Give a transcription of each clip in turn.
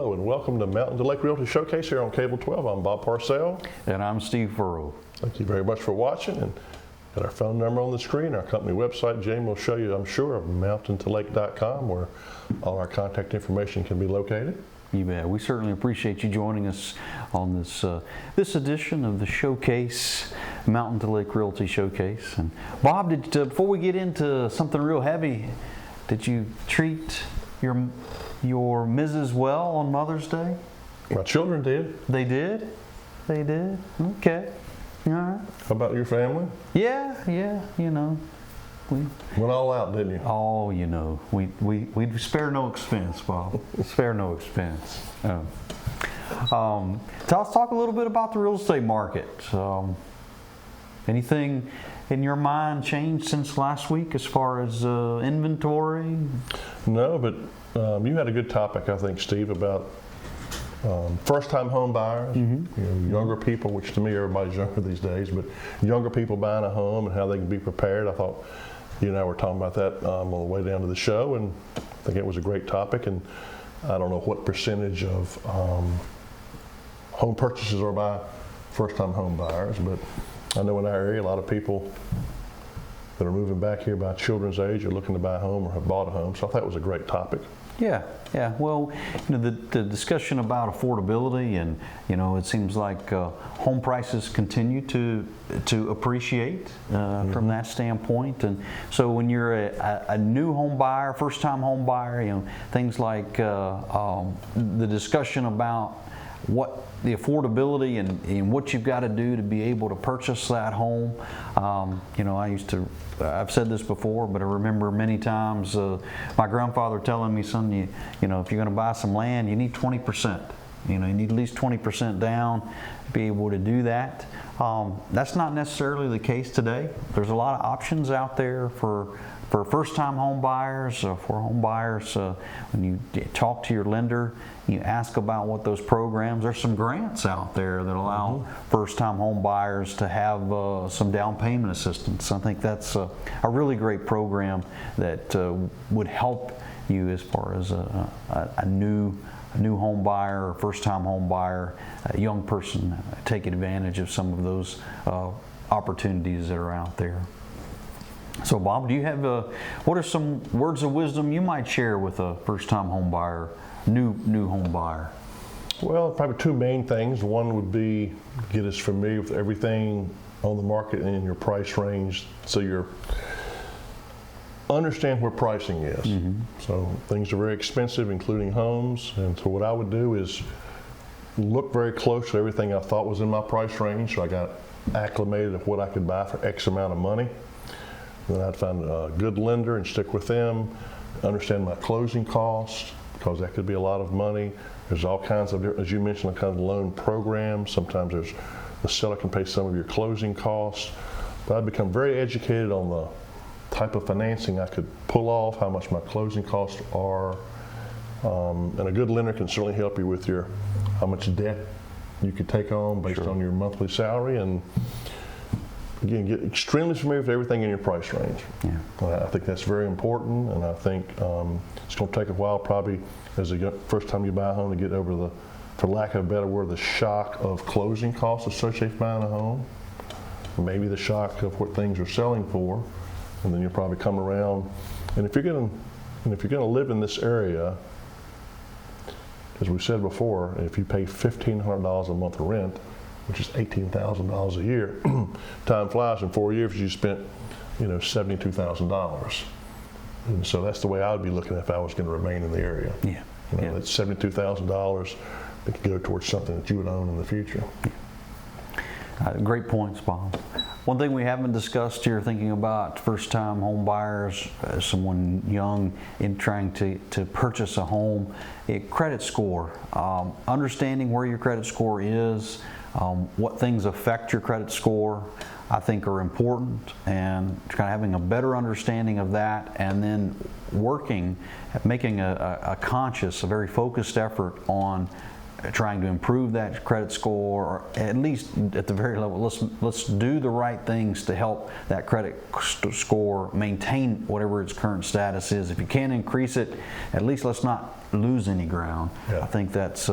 Hello and welcome to Mountain to Lake Realty Showcase here on Cable 12. I'm Bob Parcell. And I'm Steve Furrow. Thank you very much for watching. And got our phone number on the screen, our company website. Jamie will show you, I'm sure, of mountaintolake.com where all our contact information can be located. You bet. We certainly appreciate you joining us on this edition of the Showcase, Mountain to Lake Realty Showcase. And Bob, before we get into something real heavy, did you treat your Mrs. well on Mother's Day? My children did. They did? They did? Okay. All right. How about your family? Yeah, you know. We went all out, didn't you? Oh, you know, we spare no expense, Bob. Spare no expense. Let's talk a little bit about the real estate market. Anything in your mind changed since last week as far as inventory? No, but you had a good topic, I think, Steve, about first-time home buyers, younger people, which to me everybody's younger these days, but younger people buying a home and how they can be prepared. I thought you and I were talking about that on the way down to the show, and I think it was a great topic. And I don't know what percentage of home purchases are by first-time home buyers, but I know in our area a lot of people that are moving back here by children's age are looking to buy a home or have bought a home. So I thought it was a great topic. Yeah. Well, the discussion about affordability, and it seems like home prices continue to appreciate from that standpoint. And so when you're a new home buyer, first-time home buyer, things like the discussion about what the affordability and what you've got to do to be able to purchase that home. I've said this before, but I remember many times my grandfather telling me, son, if you're going to buy some land, you need 20%. You need at least 20% down to be able to do that. That's not necessarily the case today. There's a lot of options out there for first-time home buyers, for home buyers. When you talk to your lender, you ask about what those programs. There's some grants out there that allow first-time home buyers to have some down payment assistance. I think that's a really great program that would help you as far as a new home buyer or first-time home buyer, a young person, take advantage of some of those opportunities that are out there. So, Bob, do you have what are some words of wisdom you might share with a first-time home buyer, new home buyer? Well, probably two main things. One would be get us familiar with everything on the market and in your price range, so you're understand where pricing is. So things are very expensive, including homes, and so what I would do is look very close to everything I thought was in my price range, so I got acclimated of what I could buy for X amount of money. Then I'd find a good lender and stick with them, understand my closing costs, because that could be a lot of money. There's all kinds of different, as you mentioned, kind of loan programs. Sometimes the seller can pay some of your closing costs. But I'd become very educated on the type of financing I could pull off, how much my closing costs are. And a good lender can certainly help you with how much debt you could take on based on your monthly salary. And again, get extremely familiar with everything in your price range. I think that's very important, and I think it's going to take a while, probably as the first time you buy a home, to get over for lack of a better word, the shock of closing costs associated with buying a home, maybe the shock of what things are selling for, and then you'll probably come around. And if you're going to live in this area, as we said before, if you pay $1,500 a month rent, which is $18,000 a year. Time flies. In 4 years, you spent, $72,000. And so that's the way I would be looking if I was going to remain in the area. That's $72,000 that could go towards something that you would own in the future. Great points, Bob. One thing we haven't discussed here, thinking about first-time home buyers, someone young in trying to purchase a home, credit score. Understanding where your credit score is, what things affect your credit score, I think are important, and kind of having a better understanding of that, and then working at making a conscious, a very focused effort on trying to improve that credit score, or at least at the very level, let's do the right things to help that credit score maintain whatever its current status is. If you can't increase it, at least let's not lose any ground. Yeah. I think that's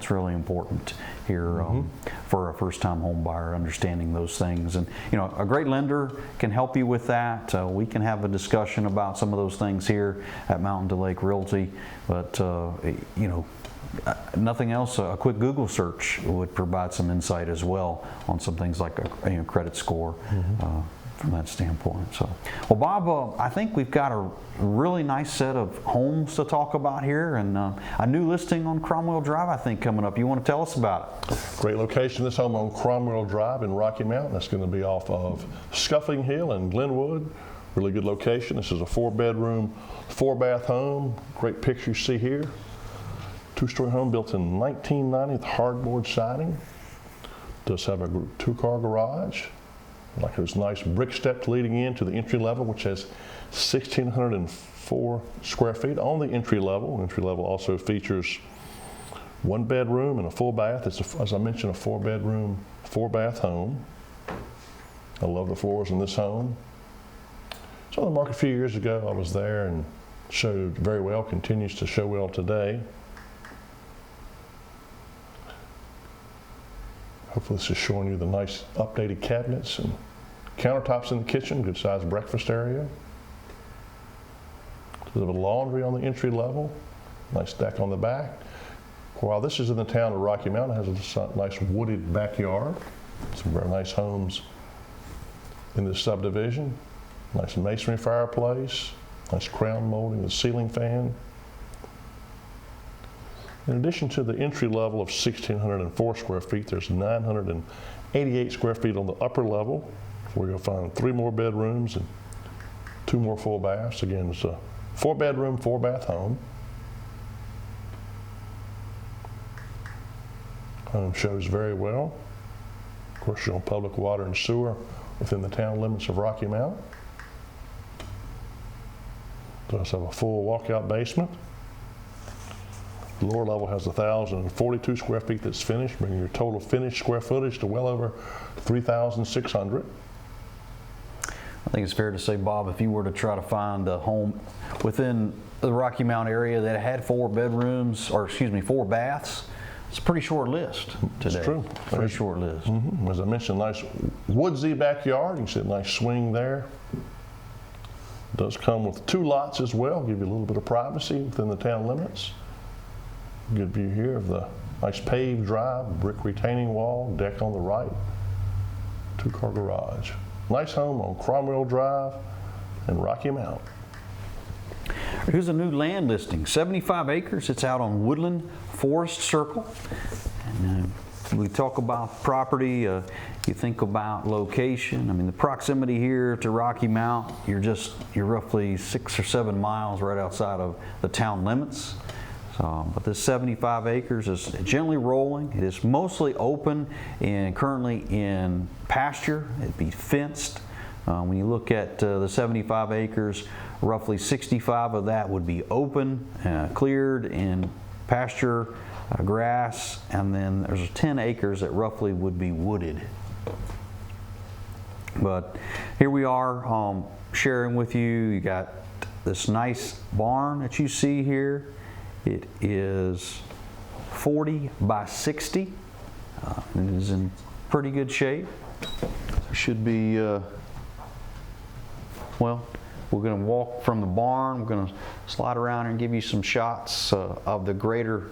really important here for a first-time home buyer, understanding those things. And a great lender can help you with that. We can have a discussion about some of those things here at Mountain to Lake Realty, but nothing else, a quick Google search would provide some insight as well on some things like a credit score from that standpoint. So, well, Bob, I think we've got a really nice set of homes to talk about here, and a new listing on Cromwell Drive, I think, coming up. You want to tell us about it? Great location. This home on Cromwell Drive in Rocky Mount. That's going to be off of Scuffling Hill and Glenwood. Really good location. This is a 4-bedroom, 4-bath home. Great picture you see here. 2-story home built in 1990 with hardboard siding. Does have a 2-car garage. Like those nice brick steps leading into the entry level, which has 1,604 square feet on the entry level. Entry level also features 1 bedroom and a full bath. It's, as I mentioned, a 4-bedroom, 4-bath home. I love the floors in this home. It's on the market a few years ago. I was there and showed very well, continues to show well today. Hopefully this is showing you the nice updated cabinets and countertops in the kitchen, good sized breakfast area. A bit of a laundry on the entry level, nice deck on the back. While this is in the town of Rocky Mount, it has a nice wooded backyard. Some very nice homes in this subdivision. Nice masonry fireplace, nice crown molding, the ceiling fan. In addition to the entry level of 1,604 square feet, there's 988 square feet on the upper level, where you'll find 3 more bedrooms and 2 more full baths. Again, it's a 4-bedroom, 4-bath home. Home shows very well. Of course, you're on public water and sewer within the town limits of Rocky Mount. Does have a full walkout basement. The lower level has 1,042 square feet that's finished, bringing your total finished square footage to well over 3,600. I think it's fair to say, Bob, if you were to try to find a home within the Rocky Mount area that had 4 bedrooms, or excuse me, 4 baths, it's a pretty short list today. It's true. Pretty short list. As I mentioned, nice woodsy backyard. You can see a nice swing there. It does come with 2 lots as well, give you a little bit of privacy within the town limits. Good view here of the nice paved drive, brick retaining wall, deck on the right, 2-car garage. Nice home on Cromwell Drive in Rocky Mount. Here's a new land listing, 75 acres. It's out on Woodland Forest Circle. And we talk about property, you think about location. I mean, the proximity here to Rocky Mount, you're roughly 6 or 7 miles right outside of the town limits. But this 75 acres is gently rolling. It is mostly open and currently in pasture. It'd be fenced. When you look at the 75 acres, roughly 65 of that would be open, cleared in pasture, grass, and then there's 10 acres that roughly would be wooded. But here we are sharing with you. You got this nice barn that you see here. It is 40 by 60. It is in pretty good shape. It should be, well, we're going to walk from the barn. We're going to slide around and give you some shots of the greater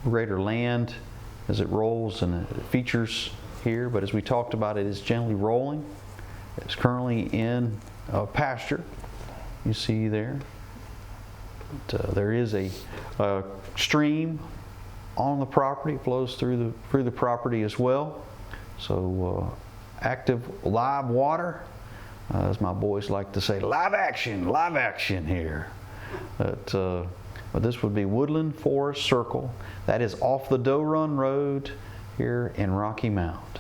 land as it rolls and it features here. But as we talked about, it is gently rolling. It's currently in pasture. You see there. There is a stream on the property. It flows through the property as well. So active live water, as my boys like to say, live action here. But this would be Woodland Forest Circle. That is off the Doe Run Road here in Rocky Mount.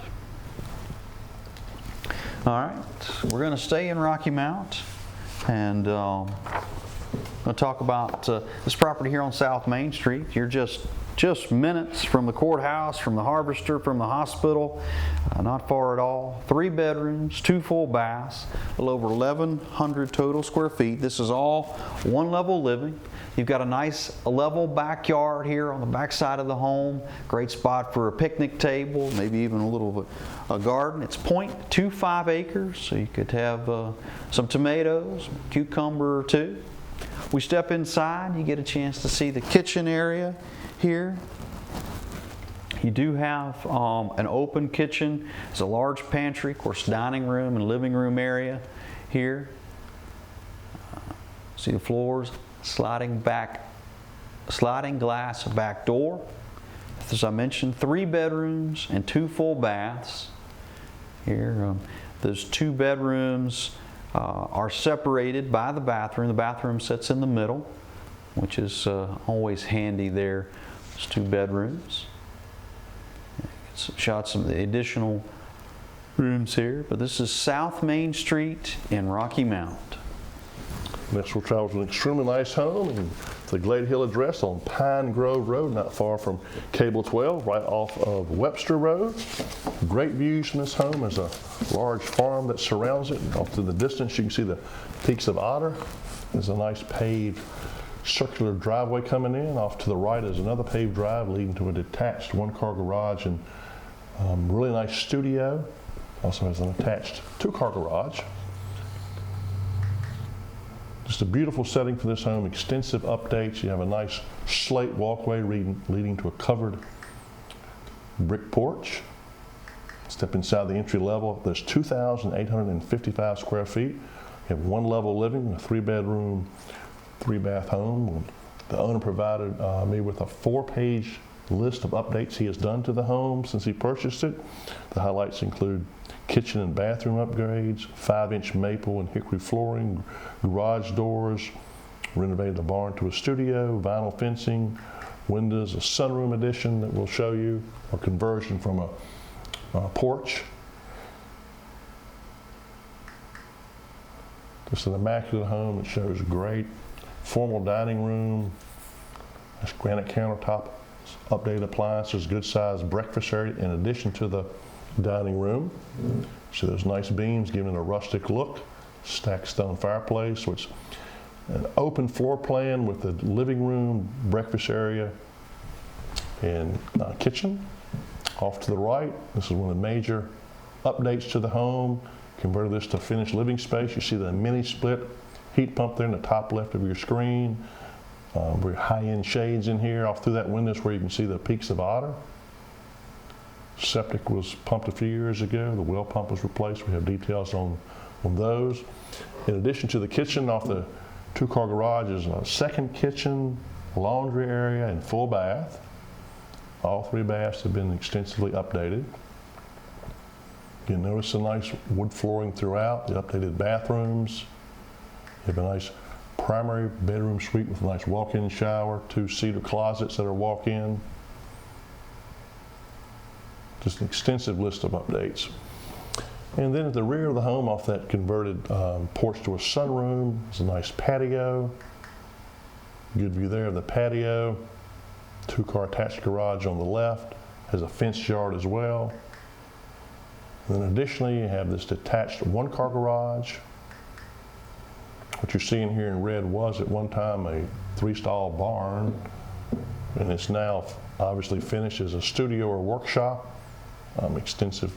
All right, we're going to stay in Rocky Mount and. We'll talk about this property here on South Main Street. You're just just minutes from the courthouse, from the Harvester, from the hospital, not far at all. 3 bedrooms, 2 full baths, a little over 1,100 total square feet. This is all one level living. You've got a nice level backyard here on the back side of the home. Great spot for a picnic table, maybe even a little a garden. It's 0.25 acres, so you could have some tomatoes, cucumber or two. We step inside, you get a chance to see the kitchen area here. You do have an open kitchen. It's a large pantry, of course, dining room and living room area here. See the floors, sliding glass back door. As I mentioned, 3 bedrooms and 2 full baths. Here, those 2 bedrooms are separated by the bathroom. The bathroom sits in the middle, which is always handy there. It's 2 bedrooms. Shots of the additional rooms here, but this is South Main Street in Rocky Mount. Next we'll travel to an extremely nice home in the Glade Hill address on Pine Grove Road, not far from Cable 12, right off of Webster Road. Great views from this home. There's a large farm that surrounds it. Off to the distance you can see the peaks of Otter. There's a nice paved circular driveway coming in. Off to the right is another paved drive leading to a detached 1-car garage and really nice studio. Also has an attached 2-car garage. Just a beautiful setting for this home, extensive updates. You have a nice slate walkway leading to a covered brick porch. Step inside the entry level. There's 2,855 square feet. You have 1 level living, a 3-bedroom, 3-bath home. The owner provided me with a 4-page list of updates he has done to the home since he purchased it. The highlights include kitchen and bathroom upgrades, 5-inch maple and hickory flooring, garage doors, renovated the barn to a studio, vinyl fencing, windows, a sunroom addition that we'll show you, a conversion from a porch. Just an immaculate home that shows great formal dining room, nice granite countertop, updated appliances, good sized breakfast area in addition to the dining room. See those nice beams giving it a rustic look, stacked stone fireplace, so it's an open floor plan with the living room, breakfast area, and kitchen. Off to the right, this is one of the major updates to the home. Converted this to finished living space. You see the mini split heat pump there in the top left of your screen. Very high-end shades in here. Off through that window is where you can see the peaks of Otter. Septic was pumped a few years ago. The well pump was replaced. We have details on those. In addition to the kitchen, off the 2-car garage is a second kitchen, laundry area, and full bath. All 3 baths have been extensively updated. You notice the nice wood flooring throughout, the updated bathrooms. You have a nice primary bedroom suite with a nice walk-in shower, 2 cedar closets that are walk-in. Just an extensive list of updates. And then at the rear of the home, off that converted porch to a sunroom, there's a nice patio. Good view there of the patio. 2-car attached garage on the left. Has a fenced yard as well. And then additionally, you have this detached 1-car garage. What you're seeing here in red was at one time a 3-stall barn, and it's now obviously finished as a studio or workshop. Extensive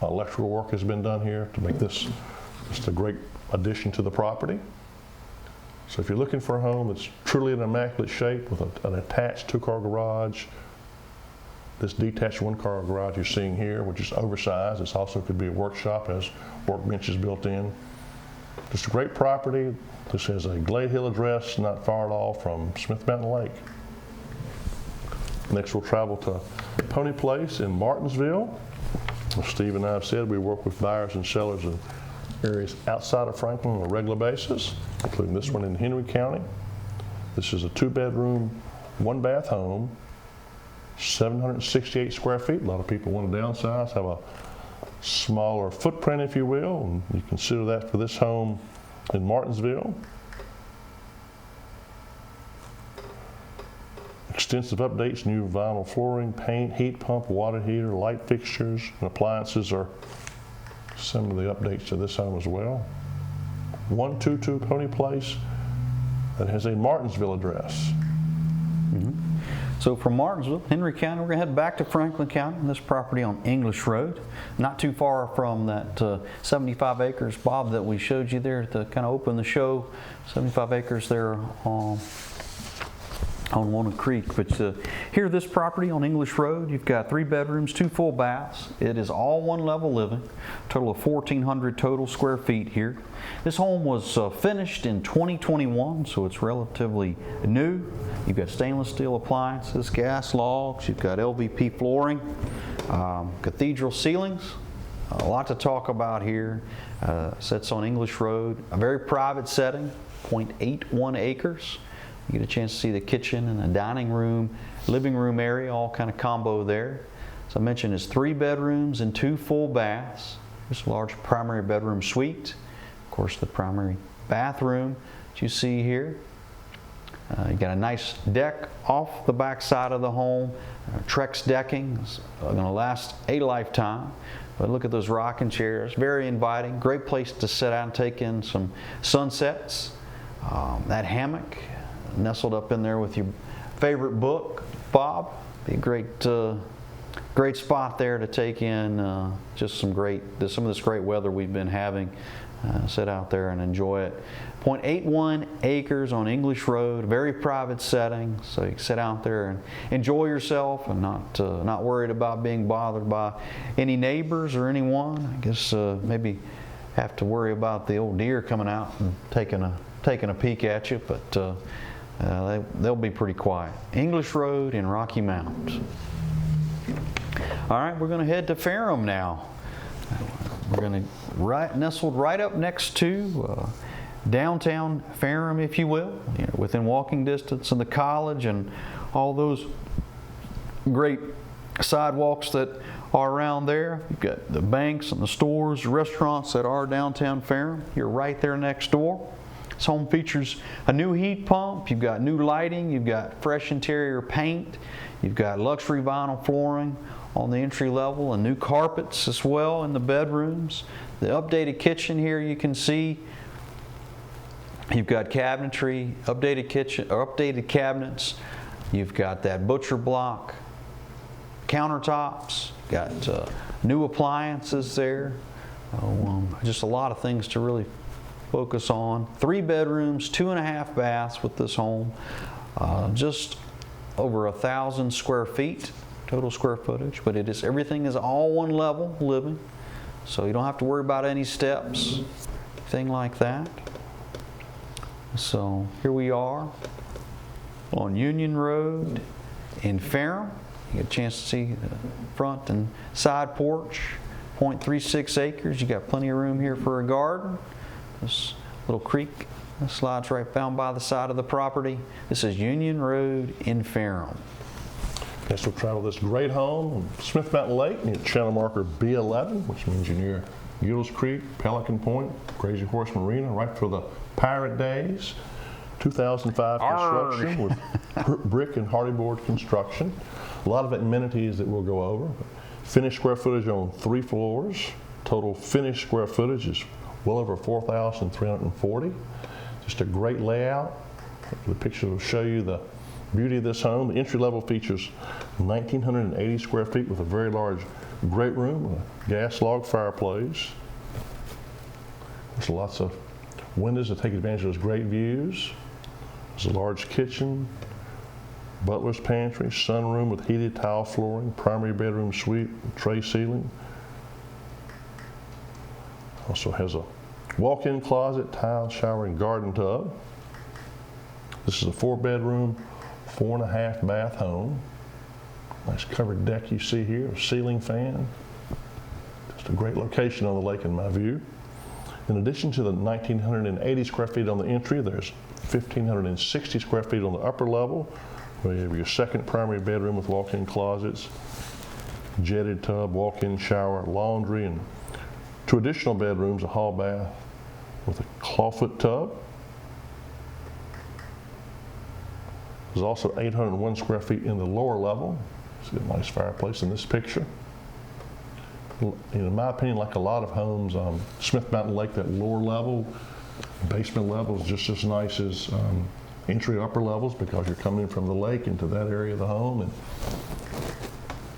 electrical work has been done here to make this just a great addition to the property. So if you're looking for a home that's truly in immaculate shape with an attached 2-car garage, this detached 1-car garage you're seeing here, which is oversized, this also could be a workshop, has workbenches built in. Just a great property. This has a Glade Hill address, not far at all from Smith Mountain Lake. Next we'll travel to Pony Place in Martinsville. As Steve and I have said, we work with buyers and sellers in areas outside of Franklin on a regular basis, including this one in Henry County. This is a 2-bedroom, 1-bath home, 768 square feet. A lot of people want to downsize, have a smaller footprint, if you will, and you consider that for this home in Martinsville. extensive updates, new vinyl flooring, paint, heat pump, water heater, light fixtures, and appliances are some of the updates to this home as well. 122 Pony Place that has a Martinsville address. So from Martinsville, Henry County, we're going to head back to Franklin County on this property on English Road. Not too far from that 75 acres, Bob, that we showed you there to kind of open the show. 75 acres there on Walnut Creek. But here, this property on English Road, you've got 3 bedrooms, 2 full baths. It is all one level living, total of 1,400 total square feet here. This home was finished in 2021, so it's relatively new. You've got stainless steel appliances, gas logs, you've got LVP flooring, cathedral ceilings. A lot to talk about here. Sits on English Road, a very private setting, 0.81 acres. You get a chance to see the kitchen and the dining room, living room area, all kind of combo there. As I mentioned, it's 3 bedrooms and 2 full baths. There's a large primary bedroom suite. Of course, the primary bathroom that you see here. You got a nice deck off the back side of the home. Trex decking is going to last a lifetime. But look at those rocking chairs, very inviting. Great place to sit out and take in some sunsets. That hammock nestled up in there with your favorite book, Bob. Be a great spot there to take in just some of this great weather we've been having. Sit out there and enjoy it. 0.81 acres on English Road, very private setting, so you can sit out there and enjoy yourself and not worried about being bothered by any neighbors or anyone. I guess maybe have to worry about the old deer coming out and taking a peek at you, but they'll be pretty quiet. English Road in Rocky Mount. All right, we're going to head to Ferrum now. We're going to nestled right up next to downtown Ferrum, if you will, within walking distance of the college and all those great sidewalks that are around there. You've got the banks and the stores, restaurants that are downtown Ferrum. You're right there next door. This home features a new heat pump, you've got new lighting, you've got fresh interior paint, you've got luxury vinyl flooring on the entry level and new carpets as well in the bedrooms. The updated kitchen here you can see. You've got cabinetry, updated cabinets. You've got that butcher block countertops. Got new appliances there. Just a lot of things to really focus on. 3 bedrooms, 2.5 baths with this home. Just over 1,000 square feet total square footage, but everything is all one level living, so you don't have to worry about any steps, thing like that. So here we are on Union Road in Ferrum. You get a chance to see the front and side porch, 0.36 acres. You got plenty of room here for a garden. This little creek slides right down by the side of the property. This is Union Road in Ferrum. Next we'll travel this great home on Smith Mountain Lake near channel marker B11, which means you're near Euless Creek, Pelican Point, Crazy Horse Marina, right for the pirate days. 2005 construction with brick and hardy board construction. A lot of amenities that we'll go over. Finished square footage on 3 floors. Total finished square footage is well over 4,340. Just a great layout. The picture will show you the beauty of this home. The entry level features 1,980 square feet with a very large great room, a gas log fireplace. There's lots of windows to take advantage of those great views. There's a large kitchen, butler's pantry, sunroom with heated tile flooring, primary bedroom suite, tray ceiling. Also has a walk-in closet, tile, shower, and garden tub. This is a 4-bedroom, 4.5 bath home. Nice covered deck you see here, a ceiling fan. Just a great location on the lake in my view. In addition to the 1,980 square feet on the entry, there's 1,560 square feet on the upper level, where you have your second primary bedroom with walk-in closets, jetted tub, walk-in shower, laundry, and 2 additional bedrooms, a hall bath with a clawfoot tub. There's also 801 square feet in the lower level. See a nice fireplace in this picture. In my opinion, like a lot of homes on Smith Mountain Lake, that lower level, basement level is just as nice as entry upper levels, because you're coming from the lake into that area of the home, and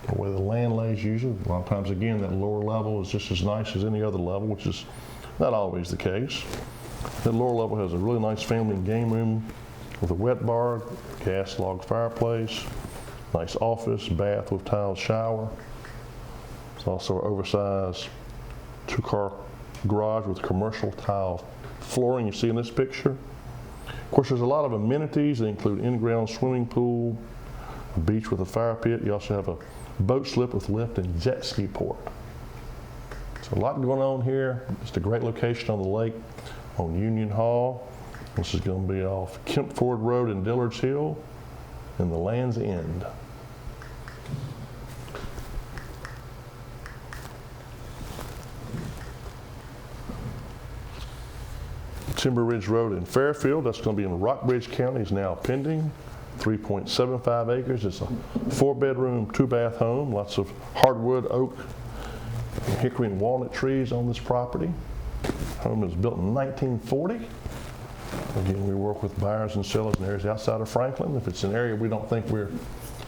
the way the land lays usually, a lot of times again, that lower level is just as nice as any other level, which is not always the case. The lower level has a really nice family and game room with a wet bar, gas log fireplace, nice office, bath with tiled shower. It's also an oversized 2-car garage with commercial tile flooring you see in this picture. Of course, there's a lot of amenities. They include in-ground swimming pool, a beach with a fire pit. You also have a boat slip with lift and jet ski port. So a lot going on here. Just a great location on the lake on Union Hall. This is going to be off Kempford Road in Dillard's Hill in the Land's End. Timber Ridge Road in Fairfield, that's going to be in Rockbridge County, is now pending. 3.75 acres. It's a 4-bedroom, 2-bath home. Lots of hardwood, oak, and hickory and walnut trees on this property. Home was built in 1940. Again, we work with buyers and sellers in areas outside of Franklin. If it's an area we don't think we're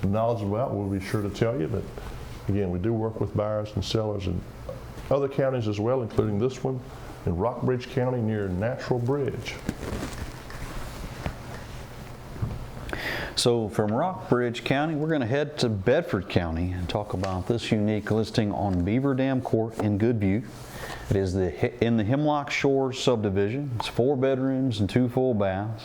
knowledgeable about, we'll be sure to tell you. But again, we do work with buyers and sellers in other counties as well, including this one in Rockbridge County near Natural Bridge. So from Rockbridge County, we're going to head to Bedford County and talk about this unique listing on Beaver Dam Court in Goodview. It is in the Hemlock Shores subdivision. It's 4 bedrooms and 2 full baths.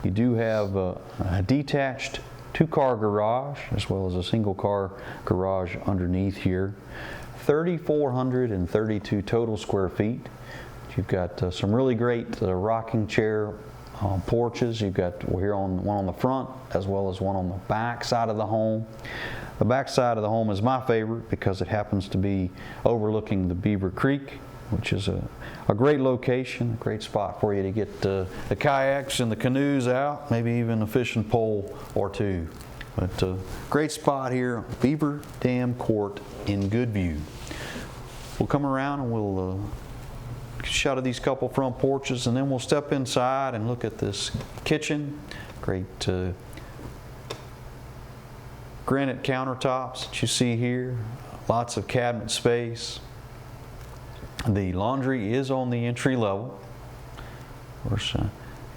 You do have a detached 2-car garage as well as a single-car garage underneath here. 3,432 total square feet. You've got some really great rocking chair porches. You've got here one on the front as well as one on the back side of the home. The back side of the home is my favorite because it happens to be overlooking the Beaver Creek, which is a great location, a great spot for you to get the kayaks and the canoes out, maybe even a fishing pole or 2. But great spot here, Beaver Dam Court in Goodview. We'll come around and we'll shot of these couple front porches, and then we'll step inside and look at this kitchen. Great granite countertops that you see here. Lots of cabinet space. The laundry is on the entry level. Of course,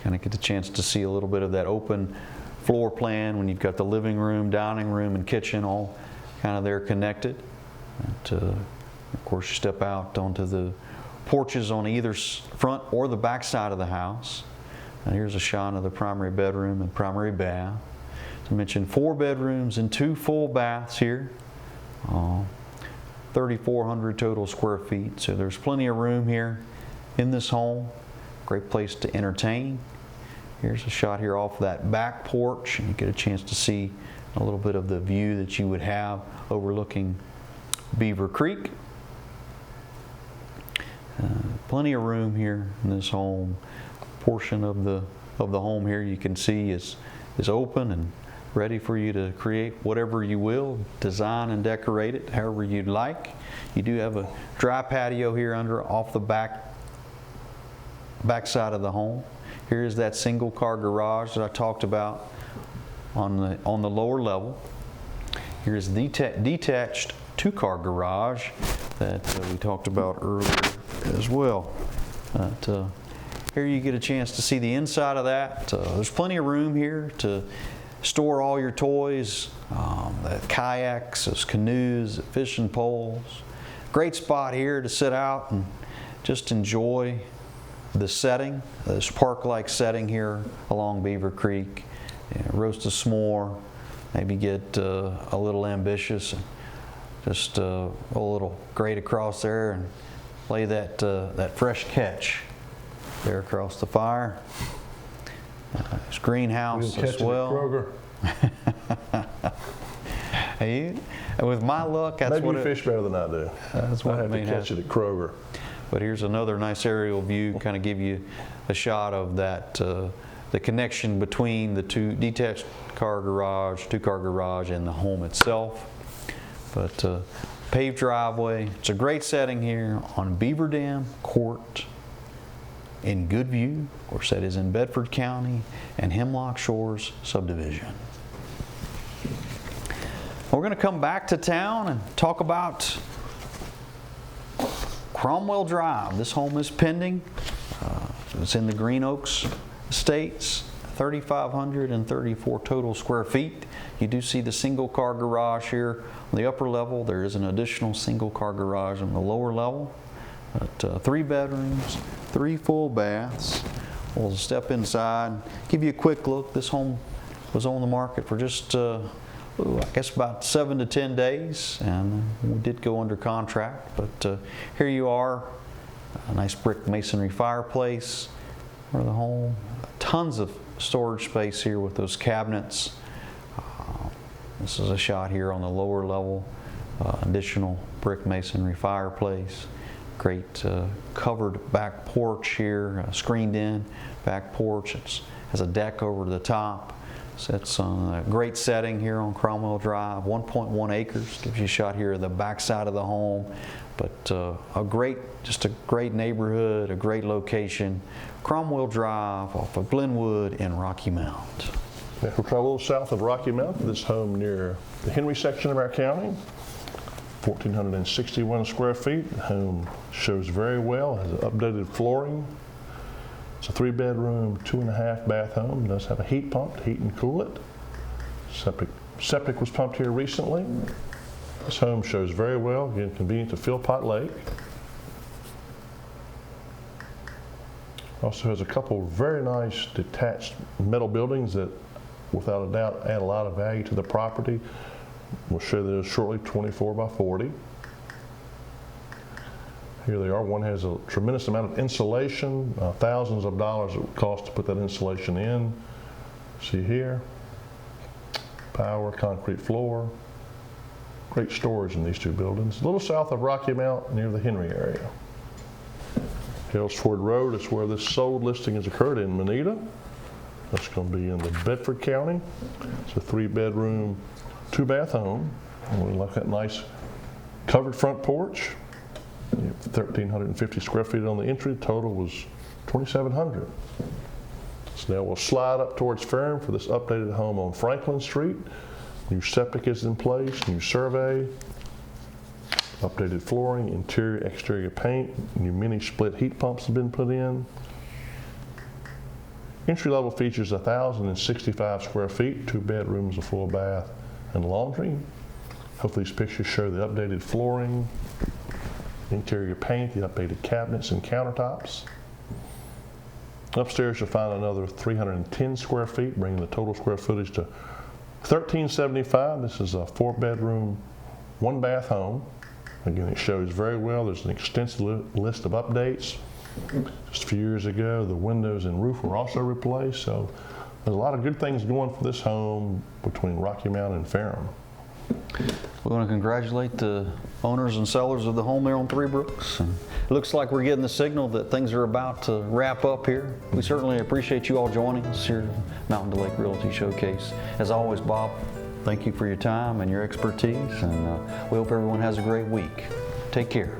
kind of get the chance to see a little bit of that open floor plan when you've got the living room, dining room, and kitchen all kind of there connected. And, of course, you step out onto the porches on either front or the back side of the house. And here's a shot of the primary bedroom and primary bath. As I mentioned, 4 bedrooms and 2 full baths here. 3,400 total square feet. So there's plenty of room here in this home. Great place to entertain. Here's a shot here off that back porch, and you get a chance to see a little bit of the view that you would have overlooking Beaver Creek. Plenty of room here in this home. Portion of the home here you can see is open and ready for you to create whatever you will, design and decorate it however you'd like. You do have a dry patio here off the back side of the home. Here is that single car garage that I talked about on the lower level. Here's the detached 2-car garage that we talked about earlier as well. Here you get a chance to see the inside of that. There's plenty of room here to store all your toys, the kayaks, those canoes, the fishing poles. Great spot here to sit out and just enjoy the setting, this park-like setting here along Beaver Creek. Roast a s'more, maybe get a little ambitious and just a little grate across there and lay that fresh catch there across the fire. It's greenhouse as well. Hey, with my luck, that's maybe what you fish better than I do. That's what I have to catch it at Kroger. But here's another nice aerial view, kind of give you a shot of that the connection between the two detached car garage, two-car garage, and the home itself. But paved driveway. It's a great setting here on Beaver Dam Court in Goodview, of course that is in Bedford County, and Hemlock Shores subdivision. We're going to come back to town and talk about Cromwell Drive. This home is pending. It's in the Green Oaks Estates, 3,534 total square feet. You do see the single car garage here on the upper level. There is an additional single car garage on the lower level. But, 3 bedrooms, 3 full baths. We'll step inside, give you a quick look. This home was on the market for just, I guess about 7 to 10 days, and we did go under contract. But here you are, a nice brick masonry fireplace for the home. Tons of storage space here with those cabinets. This is a shot here on the lower level, additional brick masonry fireplace. Great covered back porch here, screened in back porch. It has a deck over to the top. Sits on a great setting here on Cromwell Drive, 1.1 acres. Gives you a shot here of the back side of the home. But just a great neighborhood, a great location. Cromwell Drive off of Glenwood in Rocky Mount. Yeah, we'll travel a little south of Rocky Mount to this home near the Henry section of our county. 1,461 square feet. The home shows very well, has updated flooring. It's a 3-bedroom, 2.5 bath home. It does have a heat pump to heat and cool it. Septic was pumped here recently. This home shows very well, again, convenient to Philpott Lake. Also has a couple very nice detached metal buildings that, without a doubt, add a lot of value to the property. We'll show those shortly, 24 by 40. Here they are. One has a tremendous amount of insulation, thousands of dollars it would cost to put that insulation in. See here, power, concrete floor. Great storage in these 2 buildings. A little south of Rocky Mount, near the Henry area. Hillsford Road is where this sold listing has occurred in Moneta. That's going to be in the Bedford County. It's a 3-bedroom, 2-bath home. And we like that nice covered front porch. 1,350 square feet on the entry. Total was 2,700. So now we'll slide up towards Ferrum for this updated home on Franklin Street. New septic is in place, new survey, updated flooring, interior, exterior paint, new mini split heat pumps have been put in. Entry-level features 1,065 square feet, 2 bedrooms, a full bath, and laundry. Hopefully these pictures show the updated flooring, interior paint, the updated cabinets and countertops. Upstairs you'll find another 310 square feet, bringing the total square footage to 1,375. This is a 4-bedroom, 1-bath home. Again, it shows very well. There's an extensive list of updates. Just a few years ago, the windows and roof were also replaced. So there's a lot of good things going for this home between Rocky Mount and Ferrum. We want to congratulate the owners and sellers of the home there on Three Brooks. And it looks like we're getting the signal that things are about to wrap up here. We certainly appreciate you all joining us here at Mountain to Lake Realty Showcase. As always, Bob, thank you for your time and your expertise, and we hope everyone has a great week. Take care.